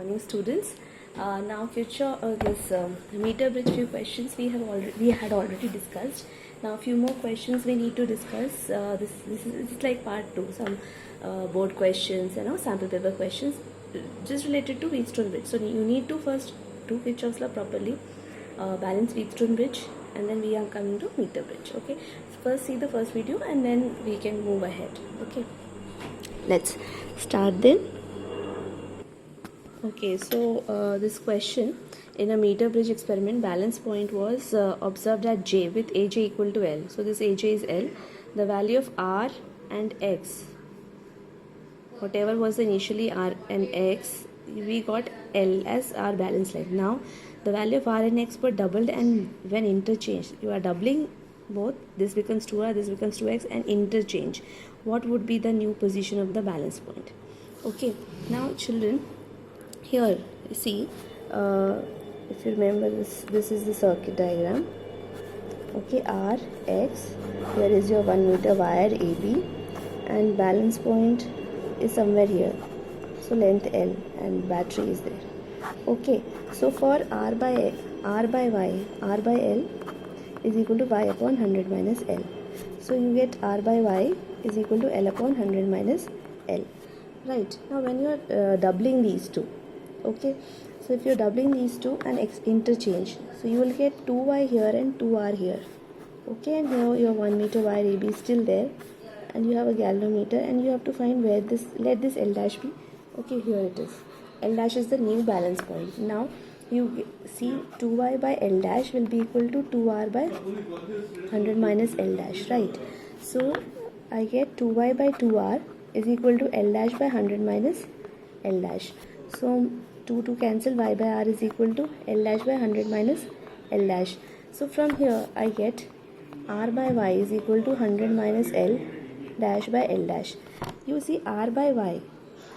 morning, students. Now future this meter bridge few questions we had already discussed. Now few more questions we need to discuss. This is like part 2, some board questions, sample paper questions just related to Wheatstone bridge. So you need to first do Kirchhoff's law properly, balance Wheatstone bridge, and then we are coming to meter bridge. Okay, first see the first video and then we can move ahead. Okay, let's start then. Okay, so this question, in a meter bridge experiment, balance point was observed at J with AJ equal to L. So this AJ is L. The value of R and X, whatever was initially R and X, we got L as our balance line. Now the value of R and X were doubled, and when interchanged, you are doubling both, this becomes 2R, this becomes 2X, and interchange. What would be the new position of the balance point? Okay, now children, here you see, if you remember, this is the circuit diagram. Okay, R, X, here is your 1 meter wire AB, and balance point is somewhere here, so length L, and battery is there. Okay, so for R by Y, R by L is equal to Y upon 100 minus L. So you get R by Y is equal to L upon 100 minus L. Right, now when you are doubling these two, okay, so if you are doubling these two and interchange, so you will get 2Y here and 2R here. Okay, and here your 1 meter wire AB is still there, and you have a galvanometer, and you have to find where this, let this L dash be. Okay, here it is. L dash is the new balance point. Now you see 2Y by L dash will be equal to 2R by 100 minus L dash, right? So I get 2Y by 2R is equal to L dash by 100 minus L dash. So 2 to cancel, Y by R is equal to L dash by 100 minus L dash. So from here I get R by Y is equal to 100 minus L dash by L dash. You see R by Y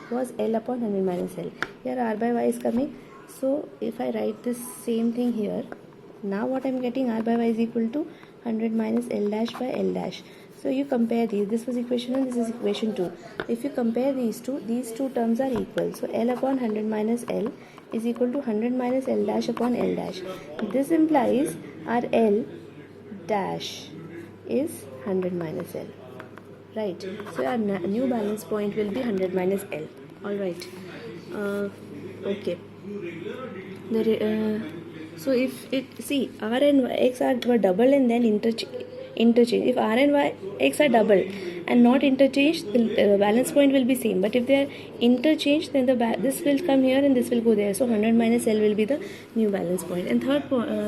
was L upon 100 minus L. Here R by Y is coming. So if I write this same thing here, now what I am getting, R by Y is equal to 100 minus L dash by L dash. So you compare these. This was equation 1, this is equation 2. If you compare these two terms are equal. So L upon 100 minus L is equal to 100 minus L dash upon L dash. This implies our L dash is 100 minus L. Right. So our new balance point will be 100 minus L. Alright. Okay. So if it, see, R and X were double and then interchange. If R and X are double and not interchanged, the balance point will be same. But if they are interchanged, then this will come here and this will go there. So 100 minus L will be the new balance point. And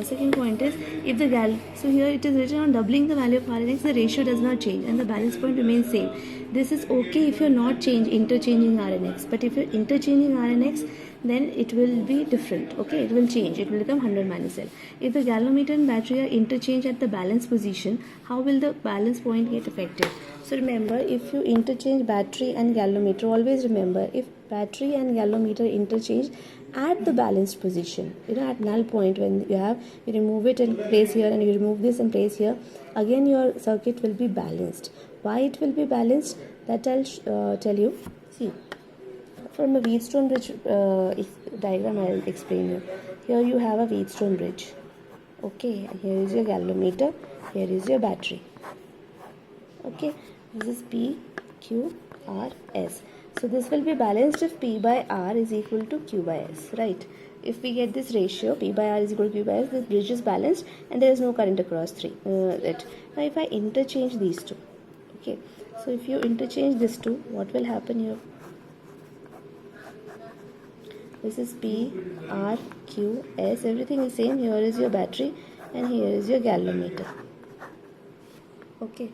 second point is, if the so here it is written on doubling the value of R and X, the ratio does not change and the balance point remains same. This is okay if you are not interchanging R and X. But if you are interchanging R and X, then it will be different. Okay, it will change. It will become 100 minus L. If the galvanometer and battery are interchanged at the balance position, how will the balance point get affected? So remember, if you interchange battery and galvanometer, always remember, if battery and galvanometer interchange at the balanced position, at null point, when you remove it and place here, and you remove this and place here, again your circuit will be balanced. Why it will be balanced? That I'll tell you. See, from a Wheatstone bridge diagram, I'll explain you. Here you have a Wheatstone bridge. Okay, here is your galvanometer, here is your battery. Okay, this is P, Q, R, S. So this will be balanced if P by R is equal to Q by S, right? If we get this ratio, P by R is equal to Q by S, the bridge is balanced and there is no current across it. Now if I interchange these two, okay, so if you interchange these two, what will happen here? This is P, R, Q, S, everything is same. Here is your battery and here is your galvanometer. Okay.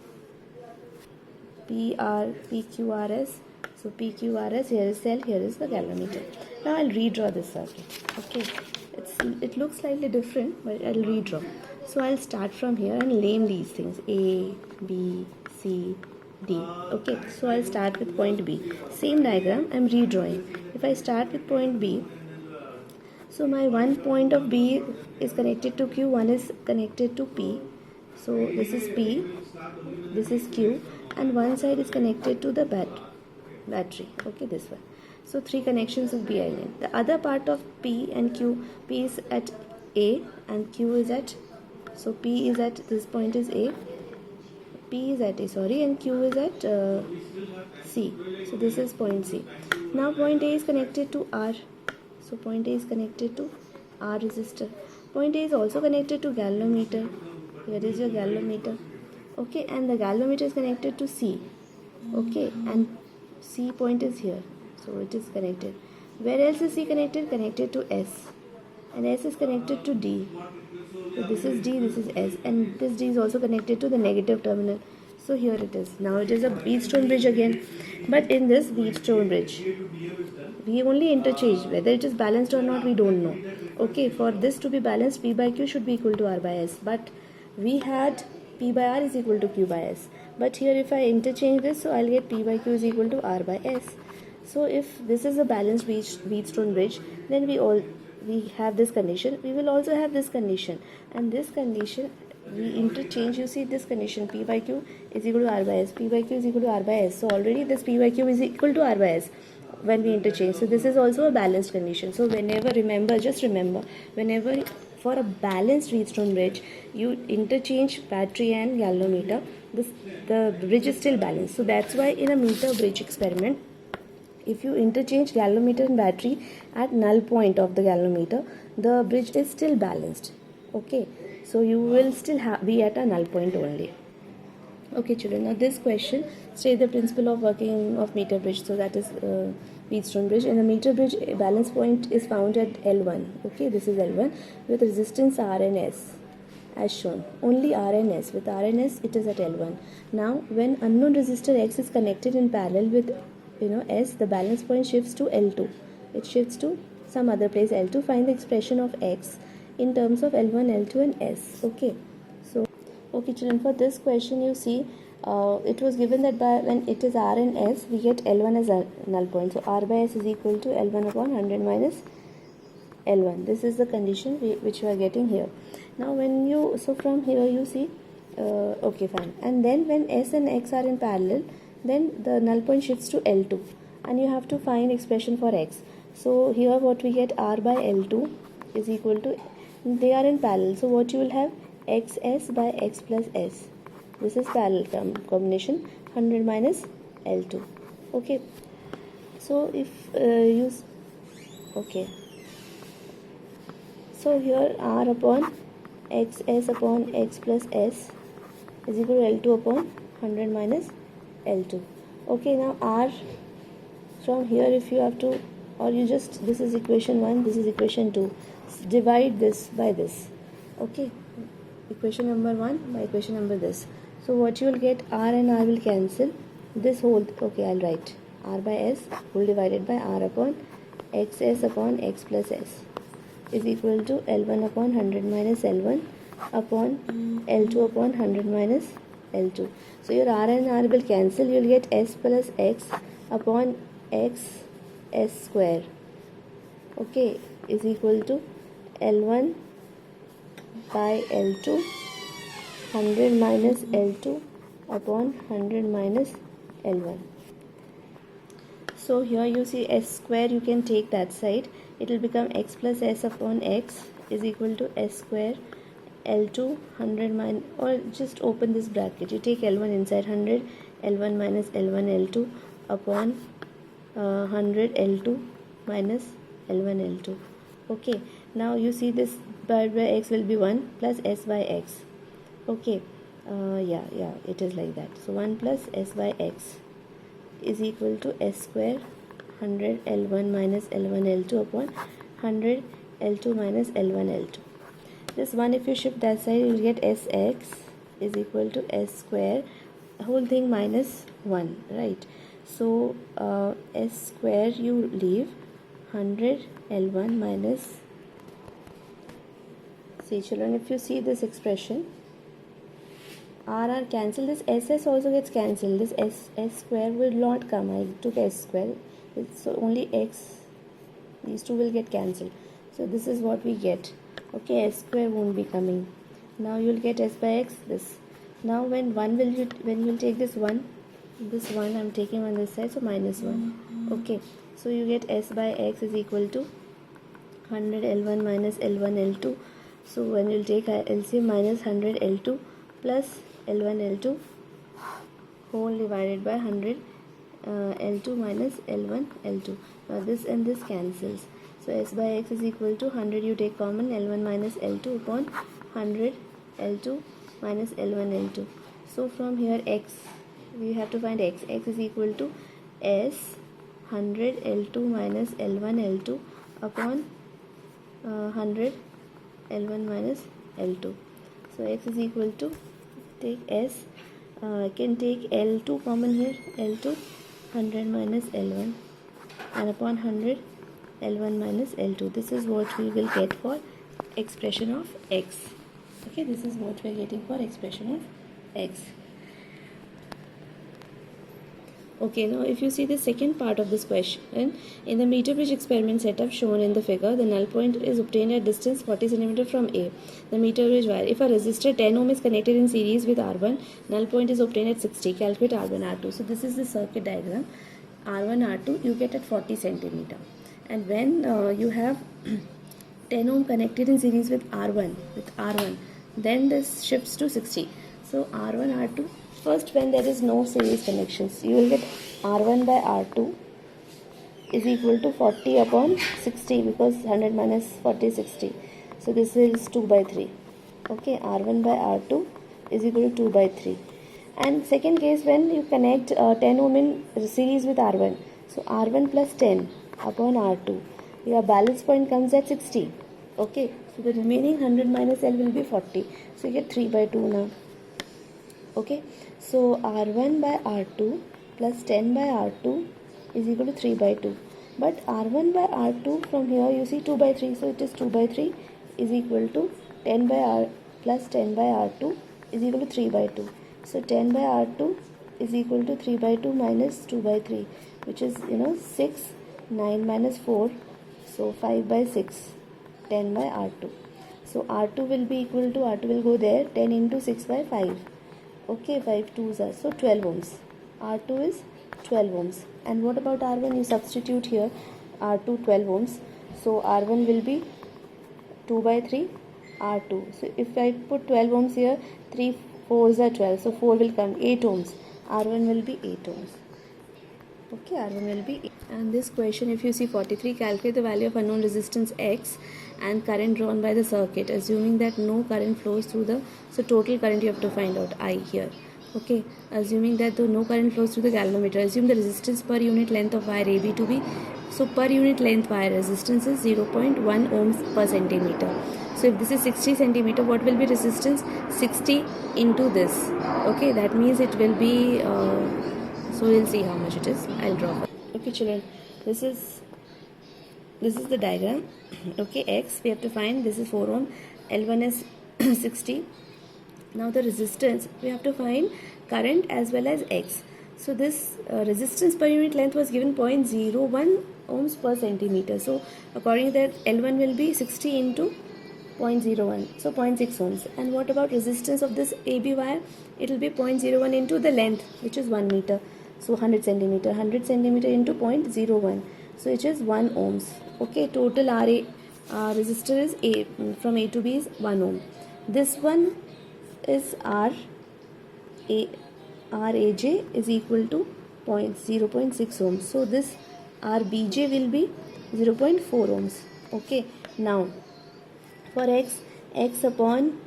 P, Q, R, S. So P, Q, R, S, here is cell, here is the galvanometer. Now I'll redraw this circuit. Okay. It looks slightly different, but I'll redraw. So I'll start from here and name these things. A, B, C, D. Okay, so I'll start with point B. Same diagram, I'm redrawing. If I start with point B, so my one point of B is connected to Q, one is connected to P. So this is P, this is Q, and one side is connected to the battery. Okay, this one. So 3 connections of BI line. The other part of P and Q, P is at A and Q is at, so P is at, this point is A, P is at A, sorry, and Q is at C. So this is point C. Now point A is connected to R. So point A is connected to R resistor. Point A is also connected to galvanometer. Here is your galvanometer. Okay, and the galvanometer is connected to C. Okay, and C point is here. So it is connected. Where else is C connected? Connected to S. And S is connected to D. So this is D, this is S, and this D is also connected to the negative terminal. So here it is. Now it is a Wheatstone bridge again. But in this Wheatstone bridge, we only interchange. Whether it is balanced or not, we don't know. Okay, for this to be balanced, P by Q should be equal to R by S. But we had P by R is equal to Q by S. But here if I interchange this, so I'll get P by Q is equal to R by S. So if this is a balanced Wheatstone bridge, then we have this condition. We will also have this condition. And this condition, we interchange, you see this condition, P by Q is equal to R by S. P by Q is equal to R by S. So already this P by Q is equal to R by S when we interchange. So this is also a balanced condition. So whenever, just remember, whenever for a balanced Wheatstone bridge, you interchange battery and galvanometer, the bridge is still balanced. So that's why in a meter bridge experiment, if you interchange galvanometer and battery at null point of the galvanometer, the bridge is still balanced. Okay, so you will still be at a null point only. Okay children, now this question, state the principle of working of meter bridge. So that is Wheatstone bridge. In a meter bridge, a balance point is found at L1. Okay, this is L1 with resistance R and S as shown. Only R and S. With R and S, it is at L1. Now, when unknown resistor X is connected in parallel with S, the balance point shifts to L2. It shifts to some other place L2. Find the expression of X in terms of L1, L2 and S. Okay. So, okay children, for this question you see it was given that when it is R and S, we get L1 as a null point. So, R by S is equal to L1 upon 100 minus L1. This is the condition which you are getting here. Now, when you, so from here you see, okay fine. And then when S and X are in parallel, then the null point shifts to L2 and you have to find expression for X. So here what we get, R by L2 is equal to, they are in parallel, so what you will have, XS by X plus S. This is parallel combination, 100 minus L2. Okay, so if okay, so here R upon XS upon X plus S is equal to L2 upon 100 minus L2. Okay, now R, from here if you have to, or you just, this is equation 1, this is equation 2, divide this by this. Okay, equation number 1 by equation number this. So what you will get, R and R will cancel, this whole, okay, I'll write R by S whole divided by R upon XS upon X plus S is equal to L1 upon 100 minus L1 upon L2 upon 100 minus L2. So your R and R will cancel, you will get S plus X upon X S square, okay, is equal to L1 by L2 100 minus L2 upon 100 minus L1. So here you see S square, you can take that side, it will become X plus S upon X is equal to S square L2 100 minus, or just open this bracket, you take L1 inside 100, L1 minus L1 L2 upon 100 L2 minus L1 L2. Okay, now you see this by X will be 1 plus S by X. Okay, yeah, it is like that. So 1 plus S by X is equal to S square 100 L1 minus L1 L2 upon 100 L2 minus L1 L2. This one, if you shift that side, you will get Sx is equal to S square, whole thing minus 1, right? So S square you leave, 100 L1 minus, see children, if you see this expression, R cancel, this SS also gets cancelled, this S square will not come, I took S square, so only X, these two will get cancelled. So this is what we get. Okay, S square won't be coming. Now you will get S by X, this. Now when you will take this 1 I'm taking on this side, so minus 1. Okay, So you get S by X is equal to 100 L1 minus L1 L2. So when you'll take LCM, minus 100 L2 plus L1 L2 whole divided by 100 L2 minus L1 L2. Now this and this cancels. So S by X is equal to 100, you take common, L1 minus L2 upon 100 L2 minus L1 L2. So from here X, we have to find X. X is equal to S 100 L2 minus L1 L2 upon 100 L1 minus L2. So X is equal to, take S, I can take L2 common here, L2 100 minus L1 and upon 100 L1 minus L2. This is what we will get for expression of X. Okay, this is what we are getting for expression of X. Okay, now if you see the second part of this question, in the meter bridge experiment setup shown in the figure, the null point is obtained at distance 40 cm from A, the meter bridge wire. If a resistor 10 ohm is connected in series with R1, null point is obtained at 60. Calculate R1, R2. So this is the circuit diagram. R1, R2 you get at 40 cm. And when you have 10 ohm connected in series with R1, then this shifts to 60. So R1, R2. First, when there is no series connections, you will get R1 by R2 is equal to 40 upon 60, because 100 minus 40 is 60. So this is 2 by 3. Okay, R1 by R2 is equal to 2 by 3. And second case, when you connect 10 ohm in series with R1. So R1 plus 10 upon R2. Your balance point comes at 60. Okay, so the remaining 100 minus L will be 40. So you get 3 by 2 now. Okay, so R1 by R2 plus 10 by R2 is equal to 3 by 2. But R1 by R2 from here you see 2 by 3. So it is 2 by 3 is equal to 10 by R plus 10 by R2 is equal to 3 by 2. So 10 by R2 is equal to 3 by 2 minus 2 by 3, which is 6, 9 minus 4. So 5 by 6, 10 by R2. So R2 will be equal to, R2 will go there, 10 into 6 by 5. Okay, 5 2s are, so 12 ohms. R2 is 12 ohms. And what about R1? You substitute here, R2 12 ohms. So R1 will be 2 by 3 R2. So if I put 12 ohms here, 3 4s are 12. So 4 will come, 8 ohms. R1 will be 8 ohms. Okay, R1 will be 8. And this question, if you see 43, calculate the value of unknown resistance X and current drawn by the circuit, assuming that no current flows through the, so total current you have to find out, I here. Okay, assuming that no current flows through the galvanometer, assume the resistance per unit length of wire AB to be, so per unit length wire resistance is 0.1 ohms per centimeter. So if this is 60 centimeter, what will be resistance? 60 into this. Okay, that means it will be, so we'll see how much it is. I'll draw. Okay children, this is the diagram. Okay, X we have to find, this is 4 ohm, L1 is 60. Now the resistance, we have to find current as well as X. So this resistance per unit length was given 0.01 ohms per centimeter. So according to that, L1 will be 60 into 0.01, so 0.6 ohms. And what about resistance of this AB wire? It will be 0.01 into the length, which is 1 meter. So 100 centimeter into 0.01. So it is 1 ohms. Okay, total RA resistor is A, from A to B is 1 ohm. This one is RAJ is equal to 0.6 ohms. So this RBJ will be 0.4 ohms. Okay, now for X upon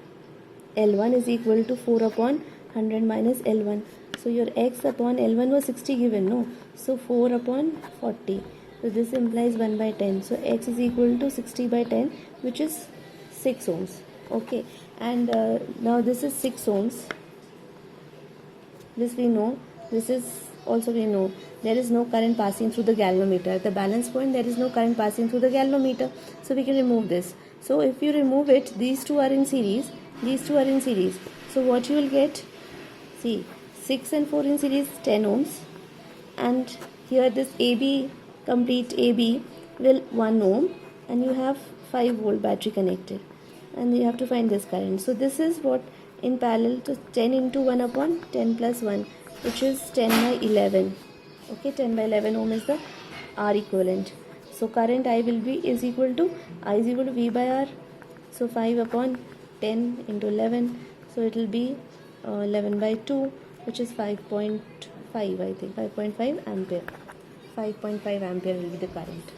L1 is equal to 4 upon 100 minus L1. So your X upon L1 was 60 given, no? So 4 upon 40. So this implies 1 by 10. So X is equal to 60 by 10, which is 6 ohms. Okay, and now this is 6 ohms. This we know. This is also we know. There is no current passing through the galvanometer. At the balance point, there is no current passing through the galvanometer. So we can remove this. So if you remove it, these two are in series. These two are in series. So what you will get? See, 6 and 4 in series, 10 ohms. And here this AB, complete AB will 1 ohm. And you have 5 volt battery connected. And you have to find this current. So this is what in parallel to 10 into 1 upon 10 plus 1, which is 10 by 11. Okay, 10 by 11 ohm is the R equivalent. So current I will be is equal to V by R. So 5 upon 10 into 11. So it will be 11 by 2, which is 5.5, I think 5.5 ampere. 5.5 ampere will be the current.